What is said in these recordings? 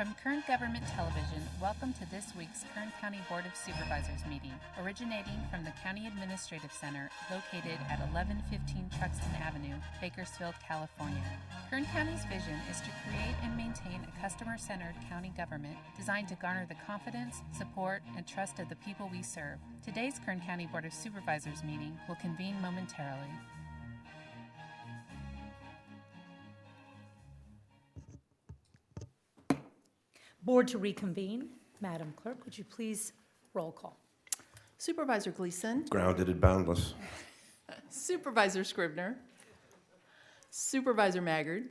From Kern Government Television, welcome to this week's Kern County Board of Supervisors meeting, originating from the County Administrative Center located at 1115 Truxtun Avenue, Bakersfield, California. Kern County's vision is to create and maintain a customer-centered county government designed to garner the confidence, support, and trust of the people we serve. Today's Kern County Board of Supervisors meeting will convene momentarily. Board to reconvene. Madam Clerk, would you please roll call? Supervisor Gleason. Grounded and boundless. Supervisor Scribner. Supervisor Maggard.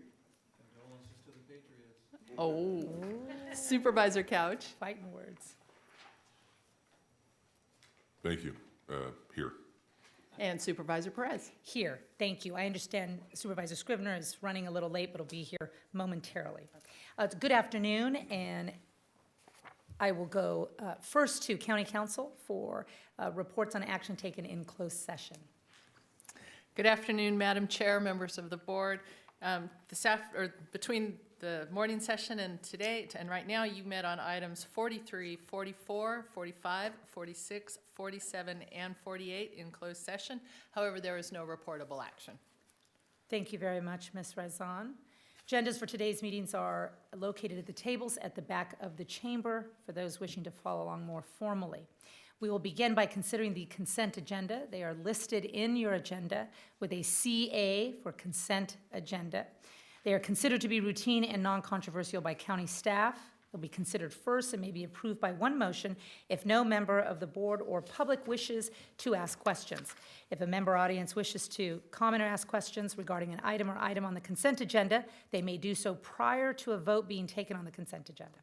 Condolences to the Patriots. Oh. Supervisor Couch. Fighting words. Thank you. Here. And Supervisor Perez. Here. Thank you. I understand Supervisor Scribner is running a little late, but will be here momentarily. Good afternoon, and I will go first to County Council for reports on action taken in closed session. Good afternoon, Madam Chair, members of the board. Between the morning session and today, and right now, you met on items 43, 44, 45, 46, 47, and 48 in closed session. However, there is no reportable action. Thank you very much, Ms. Razan. Agendas for today's meetings are located at the tables at the back of the chamber for those wishing to follow along more formally. We will begin by considering the consent agenda. They are listed in your agenda with a CA for consent agenda. They are considered to be routine and non-controversial by county staff. They'll be considered first and may be approved by one motion if no member of the board or public wishes to ask questions. If a member audience wishes to comment or ask questions regarding an item or item on the consent agenda, they may do so prior to a vote being taken on the consent agenda.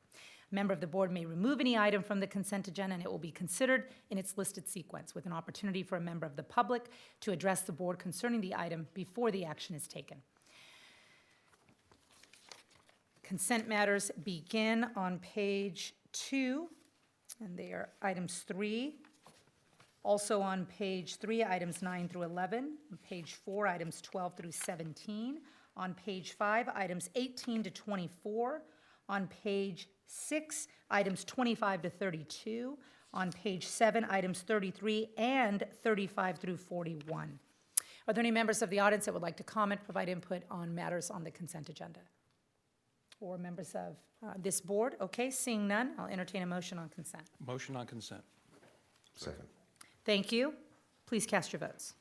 A member of the board may remove any item from the consent agenda, and it will be considered in its listed sequence, with an opportunity for a member of the public to address the board concerning the item before the action is taken. Consent matters begin on page 2, and they are items 3. Also on page 3, items 9 through 11. On page 4, items 12 through 17. On page 5, items 18 to 24. On page 6, items 25 to 32. On page 7, items 33 and 35 through 41. Are there any members of the audience that would like to comment, provide input on matters on the consent agenda? Or members of this board? Okay, seeing none, I'll entertain a motion on consent. Motion on consent. Second. Thank you. Please cast your votes.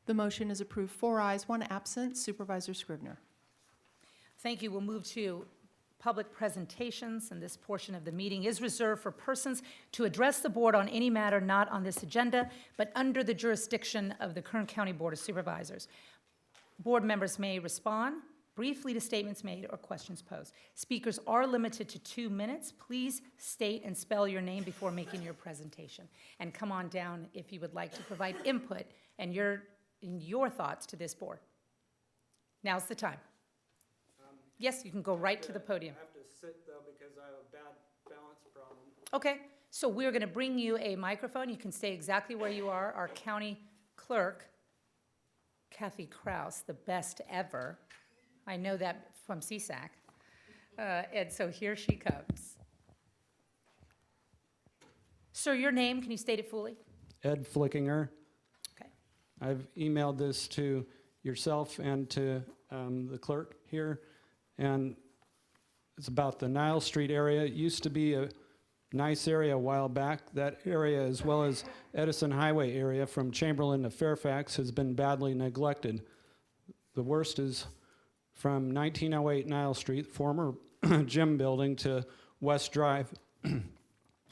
The motion is approved. 4 ayes, 1 absent. Supervisor Scribner. Thank you. We'll move to public presentations, and this portion of the meeting is reserved for persons to address the board on any matter not on this agenda, but under the jurisdiction of the Kern County Board of Supervisors. Board members may respond briefly to statements made or questions posed. Speakers are limited to 2 minutes. Please state and spell your name before making your presentation. And come on down if you would like to provide input and your thoughts to this board. Now's the time. Yes, you can go right to the podium. I have to sit, though, because I have a bad balance problem. Okay, so we're going to bring you a microphone. You can stay exactly where you are. Our county clerk, Kathy Kraus, the best ever. I know that from CSAC. And so here she comes. Sir, your name, can you state it fully? Ed Flickinger. Okay. I've emailed this to yourself and to the clerk here, and it's about the Nile Street area. It used to be a nice area a while back. That area, as well as Edison Highway area from Chamberlain to Fairfax, has been badly neglected. The worst is from 1908 Nile Street, former gym building, to West Drive.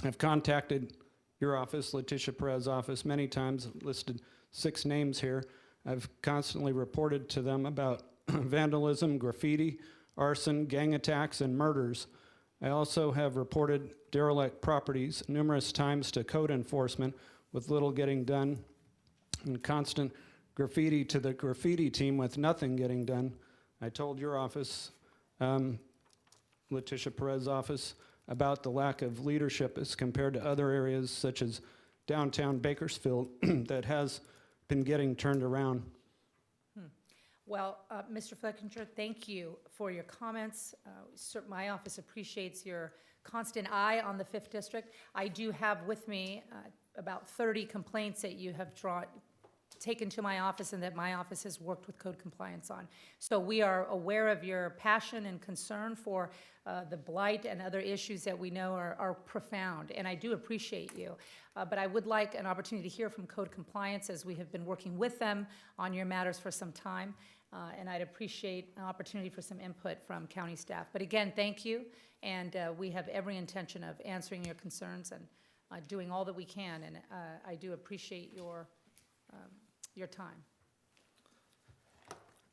I've contacted your office, Letitia Perez's office, many times, listed 6 names here. I've constantly reported to them about vandalism, graffiti, arson, gang attacks, and murders. I also have reported derelict properties numerous times to code enforcement with little getting done, and constant graffiti to the graffiti team with nothing getting done. I told your office, Letitia Perez's office, about the lack of leadership as compared to other areas such as downtown Bakersfield that has been getting turned around. Well, Mr. Fleckinger, thank you for your comments. My office appreciates your constant eye on the 5th District. I do have with me about 30 complaints that you have taken to my office and that my office has worked with code compliance on. So we are aware of your passion and concern for the blight and other issues that we know are profound, and I do appreciate you. But I would like an opportunity to hear from code compliance, as we have been working with them on your matters for some time, and I'd appreciate an opportunity for some input from county staff. But again, thank you, and we have every intention of answering your concerns and doing all that we can, and I do appreciate your time.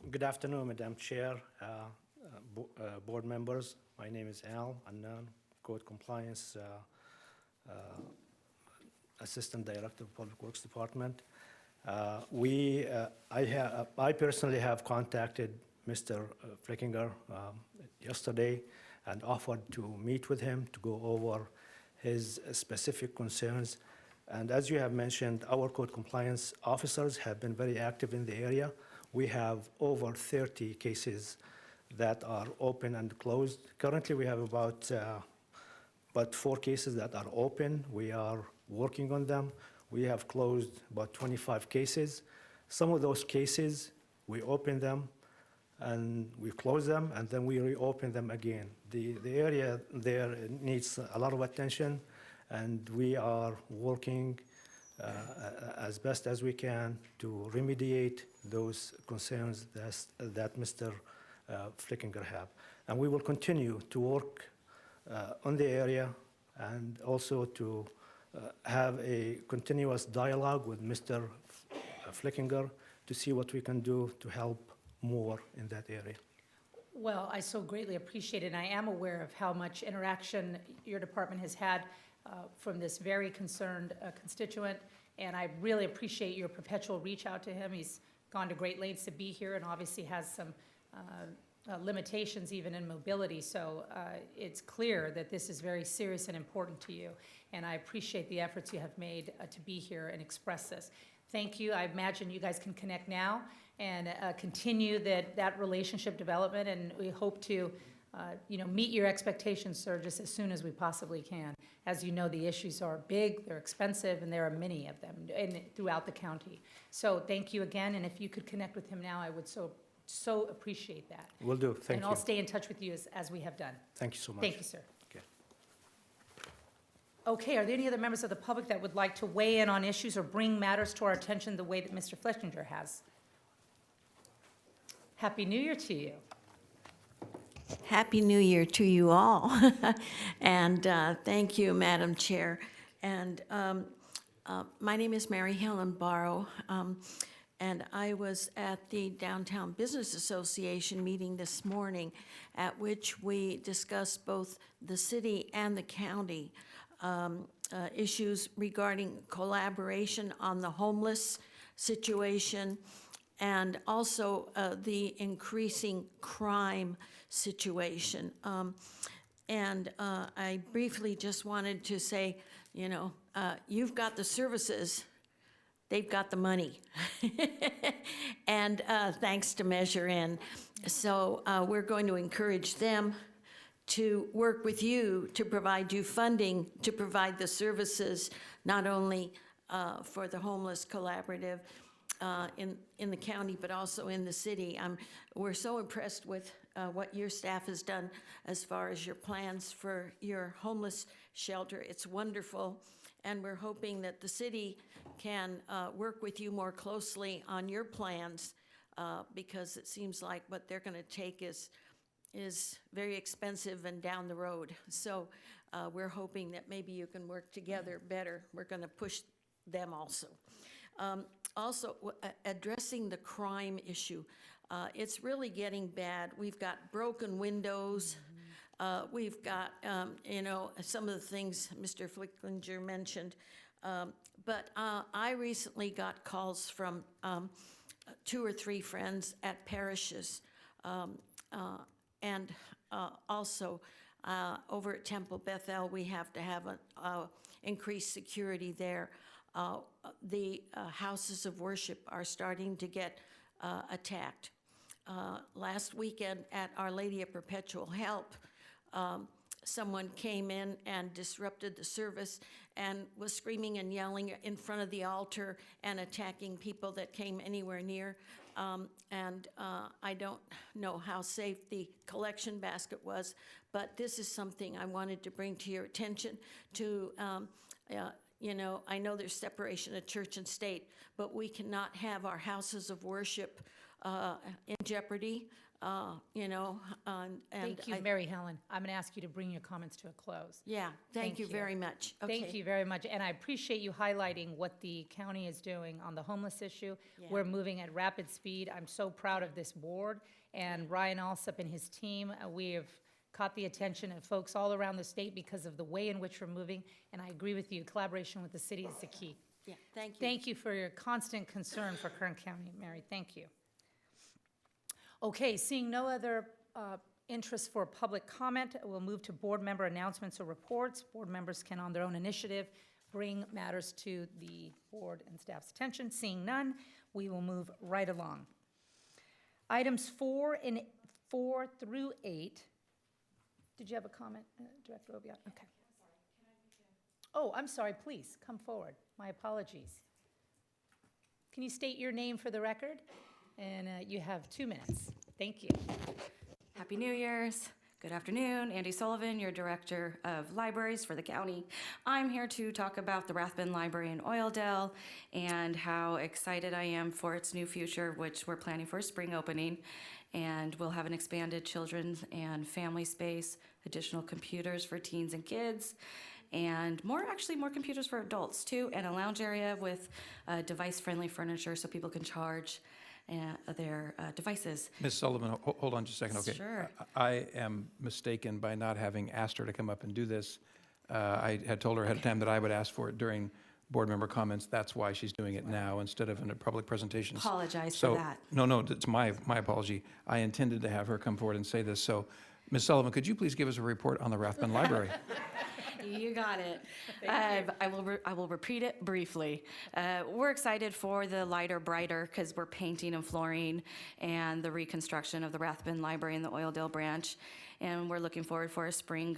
Good afternoon, Madam Chair, board members. My name is Al Annan, Code Compliance Assistant Director of Public Works Department. I personally have contacted Mr. Fleckinger yesterday and offered to meet with him to go over his specific concerns. And as you have mentioned, our code compliance officers have been very active in the area. We have over 30 cases that are open and closed. Currently, we have about 4 cases that are open. We are working on them. We have closed about 25 cases. Some of those cases, we open them and we close them, and then we reopen them again. The area there needs a lot of attention, and we are working as best as we can to remediate those concerns that Mr. Fleckinger have. And we will continue to work on the area and also to have a continuous dialogue with Mr. Fleckinger to see what we can do to help more in that area. Well, I so greatly appreciate it, and I am aware of how much interaction your department has had from this very concerned constituent, and I really appreciate your perpetual reach out to him. He's gone to great lengths to be here and obviously has some limitations even in mobility, so it's clear that this is very serious and important to you, and I appreciate the efforts you have made to be here and express this. Thank you. I imagine you guys can connect now and continue that relationship development, and we hope to meet your expectations, sir, just as soon as we possibly can. As you know, the issues are big, they're expensive, and there are many of them throughout the county. So thank you again, and if you could connect with him now, I would so appreciate that. Will do. Thank you. And I'll stay in touch with you as we have done. Thank you so much. Thank you, sir. Okay. Okay, are there any other members of the public that would like to weigh in on issues or bring matters to our attention the way that Mr. Fleckinger has? Happy New Year to you. Happy New Year to you all. And thank you, Madam Chair. And my name is Mary Helen Barrow, and I was at the Downtown Business Association meeting this morning, at which we discussed both the city and the county issues regarding collaboration on the homeless situation, and also the increasing crime situation. I briefly just wanted to say, you've got the services, they've got the money. And thanks to Measure In. So we're going to encourage them to work with you to provide you funding to provide the services, not only for the homeless collaborative in the county, but also in the city. We're so impressed with what your staff has done as far as your plans for your homeless shelter. It's wonderful, and we're hoping that the city can work with you more closely on your plans, because it seems like what they're going to take is very expensive and down the road. So we're hoping that maybe you can work together better. We're going to push them also. Also, addressing the crime issue, it's really getting bad. We've got broken windows. We've got, some of the things Mr. Fleckinger mentioned. But I recently got calls from 2 or 3 friends at parishes, and also over at Temple Bethel, we have to have increased security there. The houses of worship are starting to get attacked. last weekend at Our Lady of Perpetual Help, someone came in and disrupted the service and was screaming and yelling in front of the altar and attacking people that came anywhere near. I don't know how safe the collection basket was, but this is something I wanted to bring to your attention to, you know, I know there's separation of church and state, but we cannot have our houses of worship in jeopardy, you know, and Thank you, Mary Helen. I'm going to ask you to bring your comments to a close. Yeah, thank you very much. Okay. Thank you very much, and I appreciate you highlighting what the county is doing on the homeless issue. Yeah. We're moving at rapid speed. I'm so proud of this board, and Ryan Alsop and his team. We have caught the attention of folks all around the state because of the way in which we're moving, and I agree with you, collaboration with the city is the key. Yeah, thank you. Thank you for your constant concern for Kern County, Mary. Thank you. Okay, seeing no other interest for public comment, we'll move to board member announcements or reports. Board members can, on their own initiative, bring matters to the board and staff's attention. Seeing none, we will move right along. Items 4 through 8. Did you have a comment, Director Obiat? Okay. Oh, I'm sorry, please, come forward. My apologies. Can you state your name for the record? And you have 2 minutes. Thank you. Happy New Year's. Good afternoon. Andy Sullivan, your Director of Libraries for the county. I'm here to talk about the Rathbun Library in Oildale and how excited I am for its new future, which we're planning for a spring opening. And we'll have an expanded children's and family space, additional computers for teens and kids, and more computers for adults too, and a lounge area with device-friendly furniture so people can charge their devices. Ms. Sullivan, hold on just a second, okay? Sure. I am mistaken by not having asked her to come up and do this. I had told her ahead of time that I would ask for it during board member comments. That's why she's doing it now instead of in a public presentation. Apologize for that. No, it's my apology. I intended to have her come forward and say this. So, Ms. Sullivan, could you please give us a report on the Rathbun Library? You got it. I will repeat it briefly. We're excited for the lighter, brighter, because we're painting and flooring and the reconstruction of the Rathbun Library in the Oildale branch. And we're looking forward for a spring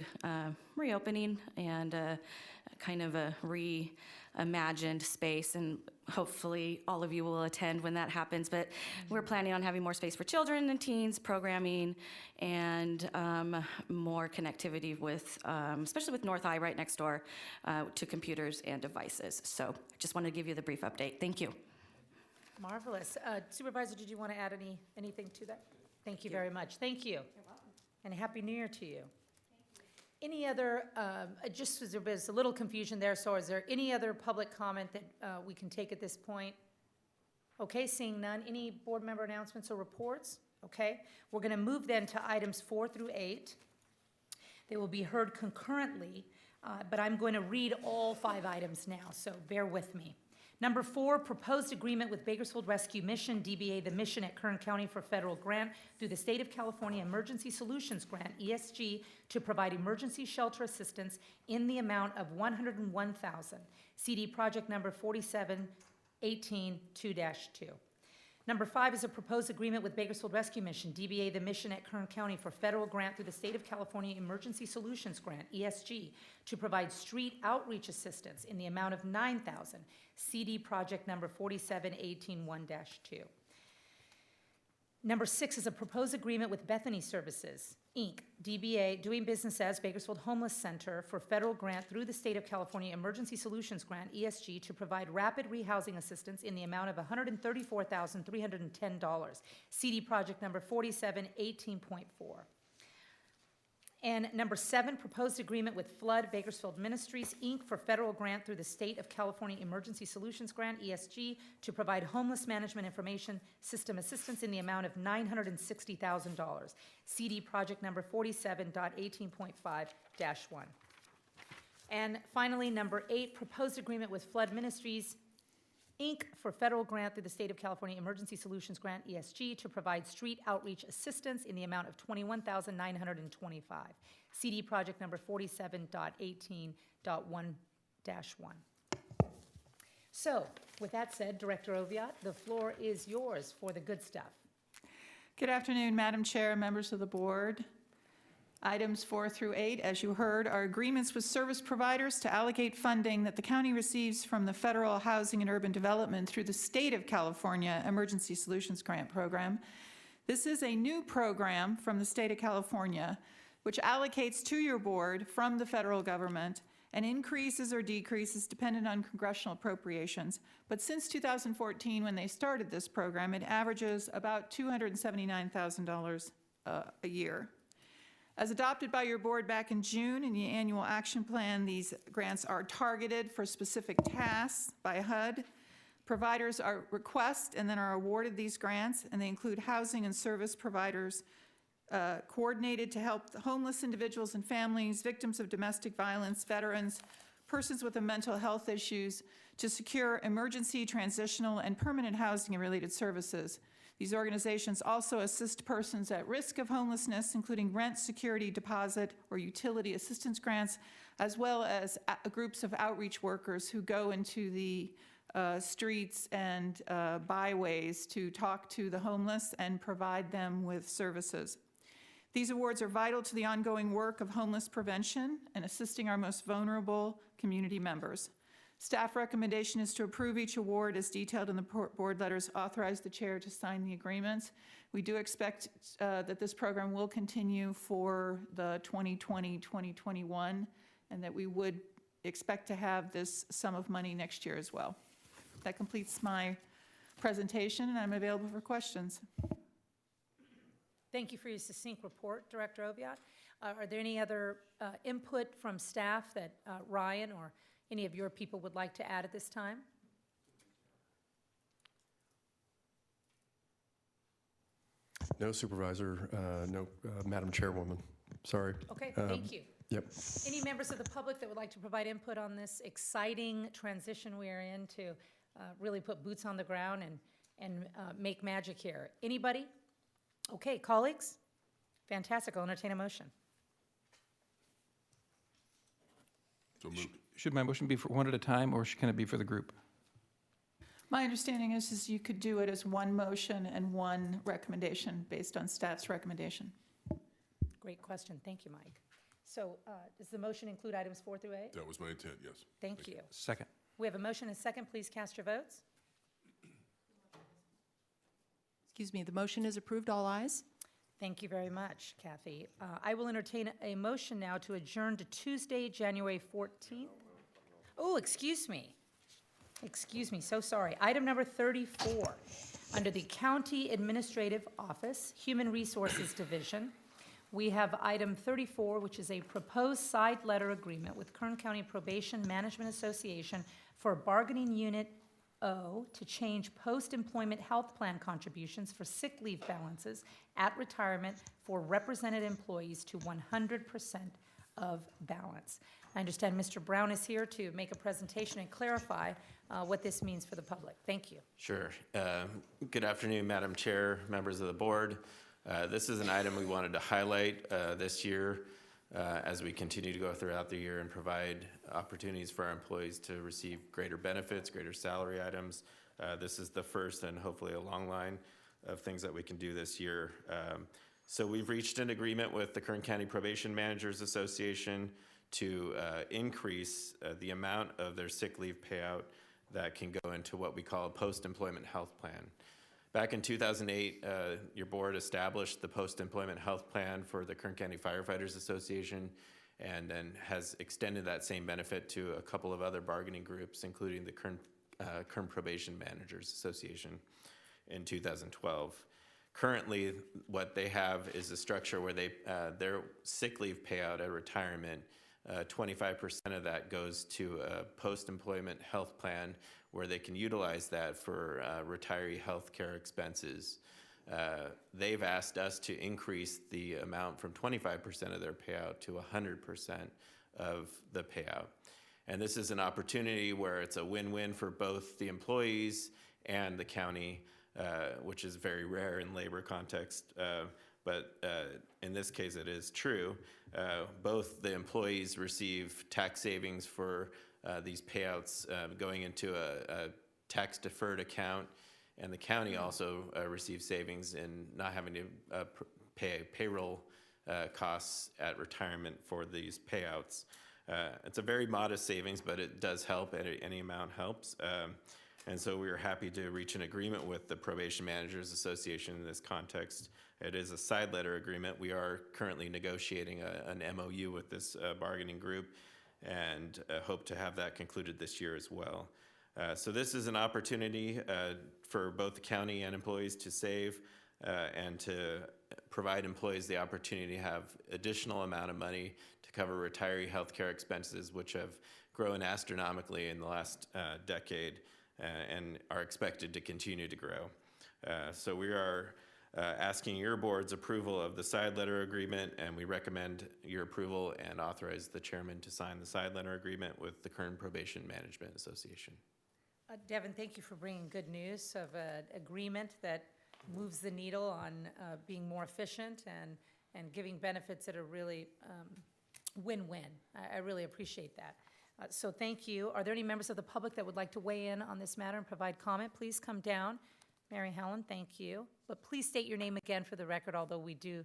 reopening and kind of a reimagined space. And hopefully all of you will attend when that happens. But we're planning on having more space for children and teens, programming, and more connectivity with, especially with North Eye right next door, to computers and devices. So I just wanted to give you the brief update. Thank you. Marvelous. Supervisor, did you want to add anything to that? Thank you very much. Thank you. You're welcome. And Happy New Year to you. Any other, just as there's a little confusion there, so is there any other public comment that we can take at this point? Okay, seeing none. Any board member announcements or reports? Okay, we're going to move then to items 4 through 8. They will be heard concurrently, but I'm going to read all 5 items now, so bear with me. Number 4, proposed agreement with Bakersfield Rescue Mission, DBA The Mission at Kern County for federal grant through the State of California Emergency Solutions Grant, ESG, to provide emergency shelter assistance in the amount of $101,000. CD project number 4718-2-2. Number 5 is a proposed agreement with Bakersfield Rescue Mission, DBA The Mission at Kern County for federal grant through the State of California Emergency Solutions Grant, ESG, to provide street outreach assistance in the amount of $9,000. CD project number 47181-2. Number 6 is a proposed agreement with Bethany Services, Inc., DBA, doing business as Bakersfield Homeless Center for federal grant through the State of California Emergency Solutions Grant, ESG, to provide rapid rehousing assistance in the amount of $134,310. CD project number 4718.4. And number 7, proposed agreement with Flood Bakersfield Ministries, Inc. for federal grant through the State of California Emergency Solutions Grant, ESG, to provide homeless management information system assistance in the amount of $960,000. CD project number 47.18.5-1. And finally, number 8, proposed agreement with Flood Ministries, Inc. for federal grant through the State of California Emergency Solutions Grant, ESG, to provide street outreach assistance in the amount of $21,925. CD project number 47.18.1-1. So, with that said, Director Oviatt, the floor is yours for the good stuff. Good afternoon, Madam Chair, members of the board. Items 4 through 8, as you heard, are agreements with service providers to allocate funding that the county receives from the Federal Housing and Urban Development through the State of California Emergency Solutions Grant Program. This is a new program from the State of California, which allocates to your board from the federal government and increases or decreases dependent on congressional appropriations. But since 2014, when they started this program, it averages about $279,000 a year. As adopted by your board back in June in the annual action plan, these grants are targeted for specific tasks by HUD. Providers are request and then are awarded these grants, and they include housing and service providers coordinated to help the homeless individuals and families, victims of domestic violence, veterans, persons with mental health issues, to secure emergency, transitional, and permanent housing and related services. These organizations also assist persons at risk of homelessness, including rent, security, deposit, or utility assistance grants, as well as groups of outreach workers who go into the streets and byways to talk to the homeless and provide them with services. These awards are vital to the ongoing work of homeless prevention and assisting our most vulnerable community members. Staff recommendation is to approve each award as detailed in the board letters, authorize the chair to sign the agreements. We do expect that this program will continue for the 2020-2021, and that we would expect to have this sum of money next year as well. That completes my presentation, and I'm available for questions. Thank you for your succinct report, Director Oviatt. Are there any other input from staff that Ryan or any of your people would like to add at this time? No, Supervisor. No, Madam Chairwoman. Sorry. Okay, thank you. Yep. Any members of the public that would like to provide input on this exciting transition we are in to really put boots on the ground and make magic here? Anybody? Okay, colleagues? Fantastic. I'll entertain a motion. So moved. Should my motion be for one at a time, or can it be for the group? My understanding is you could do it as one motion and one recommendation based on staff's recommendation. Great question. Thank you, Mike. So does the motion include items 4 through 8? That was my intent, yes. Thank you. Second. We have a motion and a second. Please cast your votes. Excuse me, the motion is approved. All ayes. Thank you very much, Kathy. I will entertain a motion now to adjourn to Tuesday, January 14th. Oh, excuse me. Excuse me, so sorry. Item number 34, under the County Administrative Office, Human Resources Division, we have item 34, which is a proposed side letter agreement with Kern County Probation Management Association for bargaining unit O to change post-employment health plan contributions for sick leave balances at retirement for represented employees to 100% of balance. I understand Mr. Brown is here to make a presentation and clarify what this means for the public. Thank you. Sure. Good afternoon, Madam Chair, members of the board. This is an item we wanted to highlight this year as we continue to go throughout the year and provide opportunities for our employees to receive greater benefits, greater salary items. This is the first and hopefully a long line of things that we can do this year. So we've reached an agreement with the Kern County Probation Managers Association to increase the amount of their sick leave payout that can go into what we call a post-employment health plan. Back in 2008, your board established the post-employment health plan for the Kern County Firefighters Association, and then has extended that same benefit to a couple of other bargaining groups, including the Kern Probation Managers Association in 2012. Currently, what they have is a structure where they their sick leave payout at retirement, 25% of that goes to a post-employment health plan where they can utilize that for retiree health care expenses. They've asked us to increase the amount from 25% of their payout to 100% of the payout. And this is an opportunity where it's a win-win for both the employees and the county, which is very rare in labor context. But in this case, it is true. Both the employees receive tax savings for these payouts going into a tax-deferred account, And the county also receives savings in not having to pay payroll costs at retirement for these payouts. It's a very modest savings, but it does help, and any amount helps. And so we are happy to reach an agreement with the Probation Managers Association in this context. It is a side letter agreement. We are currently negotiating an MOU with this bargaining group, and hope to have that concluded this year as well. So this is an opportunity for both the county and employees to save and to provide employees the opportunity to have additional amount of money to cover retiree health care expenses, which have grown astronomically in the last decade and are expected to continue to grow. So we are asking your board's approval of the side letter agreement, and we recommend your approval and authorize the chairman to sign the side letter agreement with the Kern Probation Management Association. Devin, thank you for bringing good news of an agreement that moves the needle on being more efficient and giving benefits that are really win-win. I really appreciate that. So thank you. Are there any members of the public that would like to weigh in on this matter and provide comment? Please come down. Mary Helen, thank you. But please state your name again for the record, although we do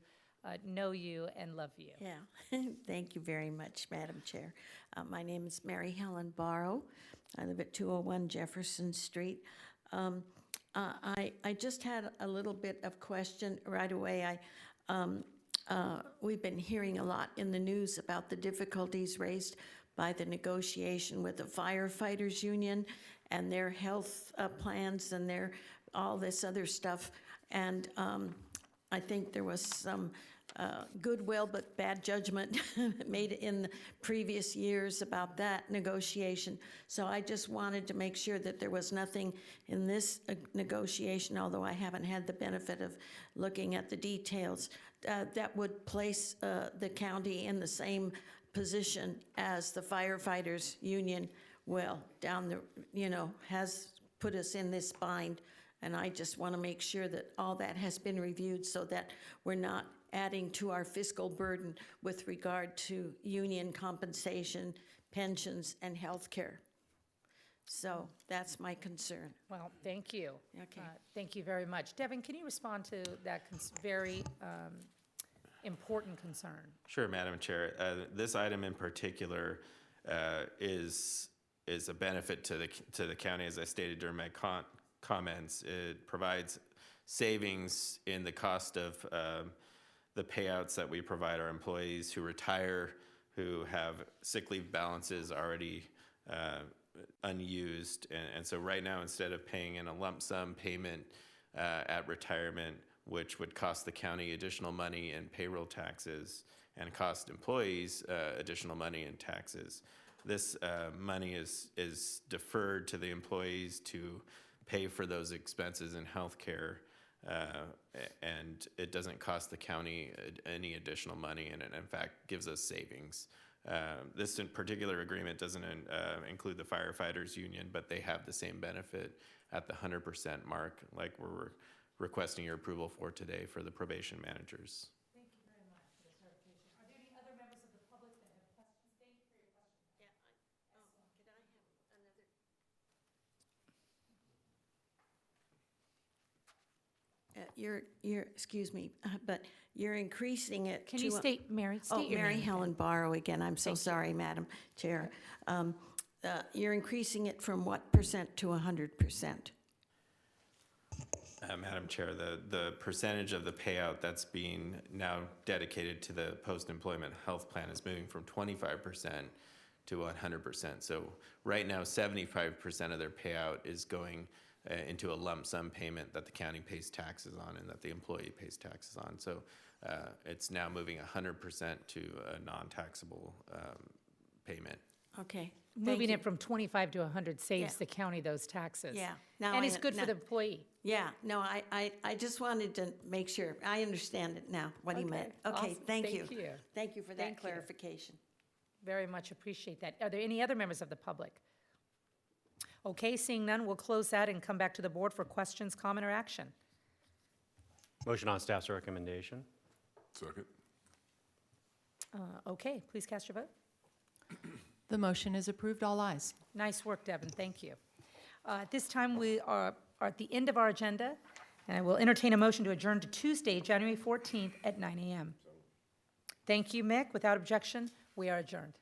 know you and love you. Yeah, thank you very much, Madam Chair. My name is Mary Helen Barrow. I live at 201 Jefferson Street. I just had a little bit of question right away. We've been hearing a lot in the news about the difficulties raised by the negotiation with the firefighters union and their health plans and their all this other stuff. And I think there was some goodwill but bad judgment made in the previous years about that negotiation. So I just wanted to make sure that there was nothing in this negotiation, although I haven't had the benefit of looking at the details, that would place the county in the same position as the firefighters union will down the, has put us in this bind. And I just want to make sure that all that has been reviewed so that we're not adding to our fiscal burden with regard to union compensation, pensions, and health care. So that's my concern. Well, thank you. Okay. Thank you very much. Devin, can you respond to that very important concern? Sure, Madam Chair. This item in particular is a benefit to the county, as I stated during my comments. It provides savings in the cost of the payouts that we provide our employees who retire, who have sick leave balances already unused. And so right now, instead of paying in a lump sum payment at retirement, which would cost the county additional money in payroll taxes and cost employees additional money in taxes, this money is deferred to the employees to pay for those expenses in health care, and it doesn't cost the county any additional money, and it in fact gives us savings. This in particular agreement doesn't include the firefighters union, but they have the same benefit at the 100% mark, like we're requesting your approval for today for the probation managers. Thank you very much for the clarification. Are there any other members of the public that have questions? Thank you for your question. Yeah, could I have another? Excuse me, but you're increasing it. Can you state, Mary? State your Mary name Helen Barrow again. I'm so Thank you. sorry, Madam Chair. You're increasing it from what percent to 100%? Madam Chair, the percentage of the payout that's being now dedicated to the post-employment health plan is moving from 25% to 100%. So right now, 75% of their payout is going into a lump sum payment that the county pays taxes on and that the employee pays taxes on. So it's now moving 100% to a non-taxable payment. Okay. Moving it from 25 to 100 saves Yeah. the county those taxes. Yeah. And it's good for the employee. Yeah, no, I just wanted to make sure. I understand it now, what he meant. Okay, awesome. thank you. Thank you. Thank you for that Thank you. clarification. Very much appreciate that. Are there any other members of the public? Okay, seeing none, we'll close that and come back to the board for questions, comment, or action. Motion on staff's recommendation. Second. Okay, please cast your vote. The motion is approved. All ayes. Nice work, Devin, thank you. At this time, we are are at the end of our agenda, and I will entertain a motion to adjourn to Tuesday, January 14th at 9 a.m. Thank you, Mick. Without objection, we are adjourned.